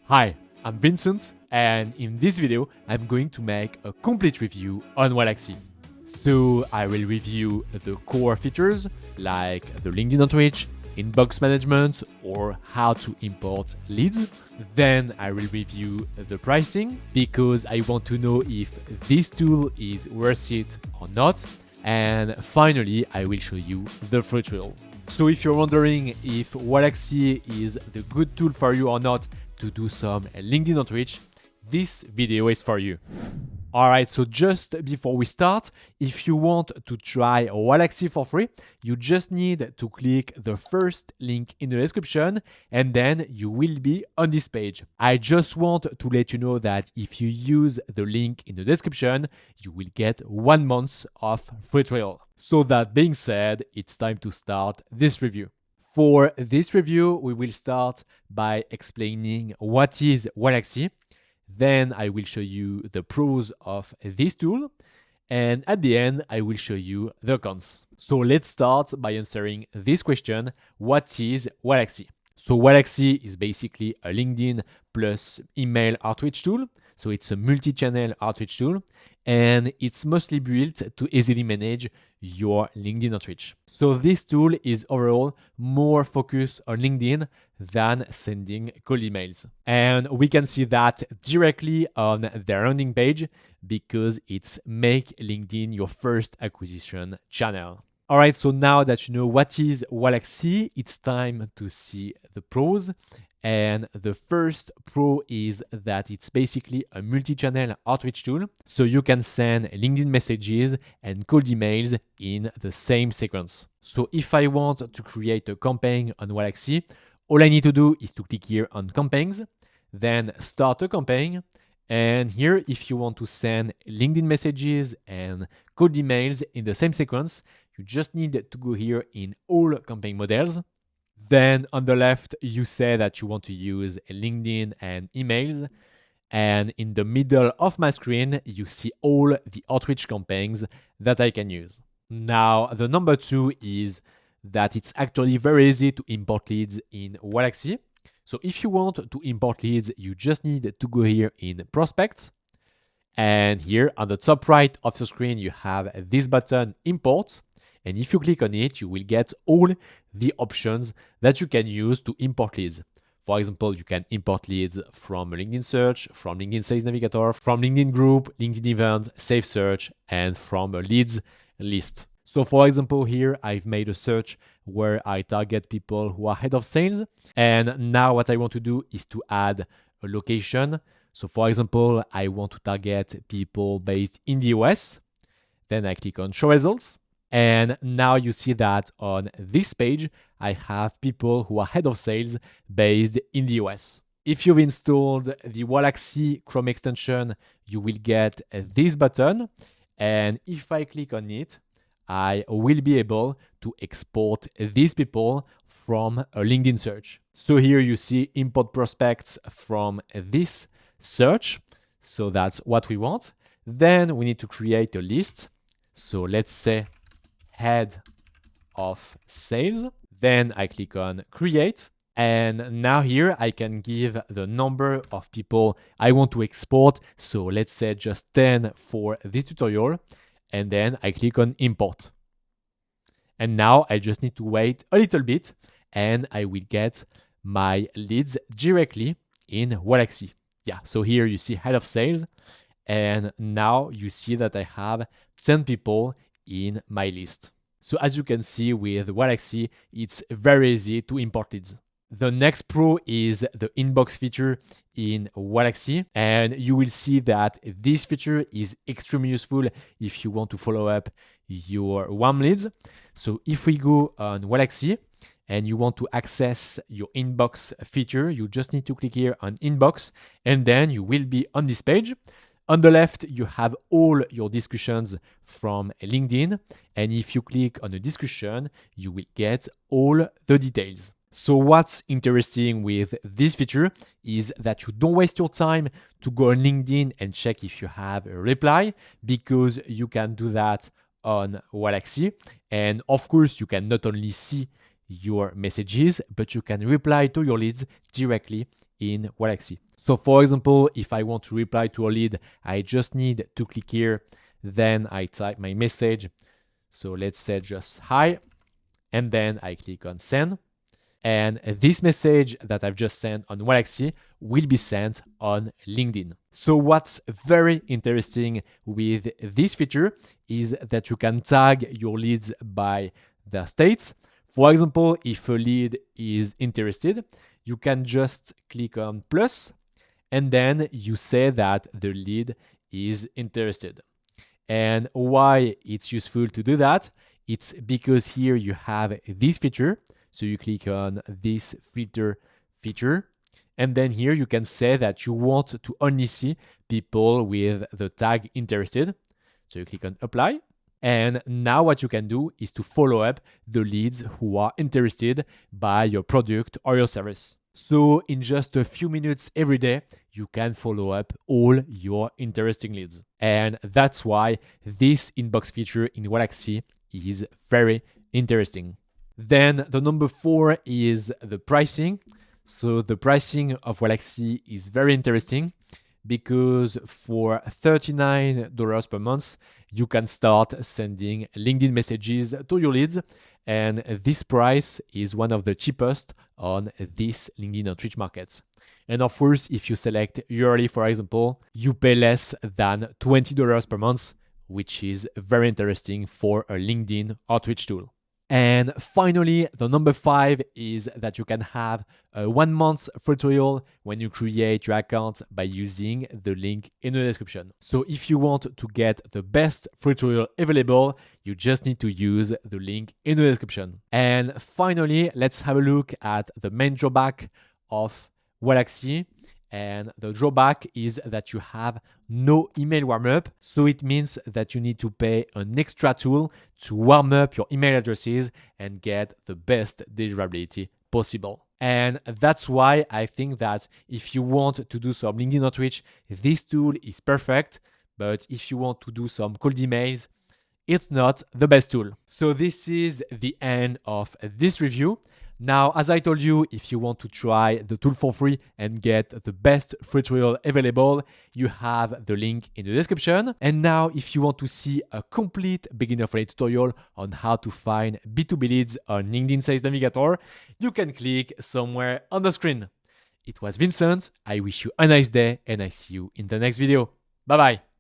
Hi, I'm Vincent, and in this video, I'm going to make a complete review on Waalaxy. So I will review the core features like the LinkedIn outreach, inbox management, or how to import leads. Then I will review the pricing because I want to know if this tool is worth it or not. And finally, I will show you the free trial. So if you're wondering if Waalaxy is the good tool for you or not to do some LinkedIn outreach, this video is for you. Alright, so just before we start, if you want to try Waalaxy for free, you just need to click the first link in the description and then you will be on this page. I just want to let you know that if you use the link in the description, you will get 1 month of free trial. So that being said, it's time to start this review. For this review, we will start by explaining what is Waalaxy. Then I will show you the pros of this tool. And at the end, I will show you the cons. So let's start by answering this question. What is Waalaxy? So Waalaxy is basically a LinkedIn plus email outreach tool. So it's a multi-channel outreach tool. And it's mostly built to easily manage your LinkedIn outreach. So this tool is overall more focused on LinkedIn than sending cold emails. And we can see that directly on their landing page because it's make LinkedIn your first acquisition channel. All right, so now that you know what is Waalaxy, it's time to see the pros. And the first pro is that it's basically a multi-channel outreach tool. So you can send LinkedIn messages and cold emails in the same sequence. So if I want to create a campaign on Waalaxy, all I need to do is to click here on campaigns, then start a campaign. And here, if you want to send LinkedIn messages and cold emails in the same sequence, you just need to go here in all campaign models. Then on the left, you say that you want to use LinkedIn and emails. And in the middle of my screen, you see all the outreach campaigns that I can use. Now, the number 2 is that it's actually very easy to import leads in Waalaxy. So if you want to import leads, you just need to go here in prospects. And here on the top right of the screen, you have this button import. And if you click on it, you will get all the options that you can use to import leads. For example, you can import leads from LinkedIn Search, from LinkedIn Sales Navigator, from LinkedIn Group, LinkedIn Event, Save Search, and from a leads list. So for example, here I've made a search where I target people who are head of sales. And now what I want to do is to add a location. So for example, I want to target people based in the US. Then I click on Show Results. And now you see that on this page, I have people who are head of sales based in the US. If you've installed the Waalaxy Chrome extension, you will get this button. And if I click on it, I will be able to export these people from a LinkedIn search. So here you see import prospects from this search. So that's what we want. Then we need to create a list. So let's say head of sales. Then I click on create. And now here I can give the number of people I want to export. So let's say just 10 for this tutorial. And then I click on import. And now I just need to wait a little bit and I will get my leads directly in Waalaxy. Yeah, so here you see head of sales. And now you see that I have 10 people in my list. So as you can see with Waalaxy, it's very easy to import leads. The next pro is the inbox feature in Waalaxy. And you will see that this feature is extremely useful if you want to follow up your warm leads. So if we go on Waalaxy and you want to access your inbox feature, you just need to click here on inbox and then you will be on this page. On the left, you have all your discussions from LinkedIn. And if you click on a discussion, you will get all the details. So what's interesting with this feature is that you don't waste your time to go on LinkedIn and check if you have a reply because you can do that on Waalaxy. And of course, you can not only see your messages, but you can reply to your leads directly in Waalaxy. So for example, if I want to reply to a lead, I just need to click here. Then I type my message. So let's say just hi. And then I click on send. And this message that I've just sent on Waalaxy will be sent on LinkedIn. So what's very interesting with this feature is that you can tag your leads by their states. For example, if a lead is interested, you can just click on plus, and then you say that the lead is interested. And why it's useful to do that? It's because here you have this feature. So you click on this filter feature. And then here you can say that you want to only see people with the tag interested. So you click on apply. And now what you can do is to follow up the leads who are interested by your product or your service. So in just a few minutes every day, you can follow up all your interesting leads. And that's why this inbox feature in Waalaxy is very interesting. Then the number 4 is the pricing. So the pricing of Waalaxy is very interesting because for $39 per month, you can start sending LinkedIn messages to your leads. And this price is one of the cheapest on this LinkedIn outreach market. And of course, if you select yearly, for example, you pay less than $20 per month, which is very interesting for a LinkedIn outreach tool. And finally, the number 5 is that you can have a 1 month free trial when you create your account by using the link in the description. So if you want to get the best free trial available, you just need to use the link in the description. And finally, let's have a look at the main drawback of Waalaxy. And the drawback is that you have no email warm-up. So it means that you need to pay an extra tool to warm up your email addresses and get the best deliverability possible. And that's why I think that if you want to do some LinkedIn outreach, this tool is perfect. But if you want to do some cold emails, it's not the best tool. So this is the end of this review. Now, as I told you, if you want to try the tool for free and get the best free trial available, you have the link in the description. And now, if you want to see a complete beginner-friendly tutorial on how to find B2B leads on LinkedIn Sales Navigator, you can click somewhere on the screen. It was Vincent. I wish you a nice day and I see you in the next video. Bye-bye.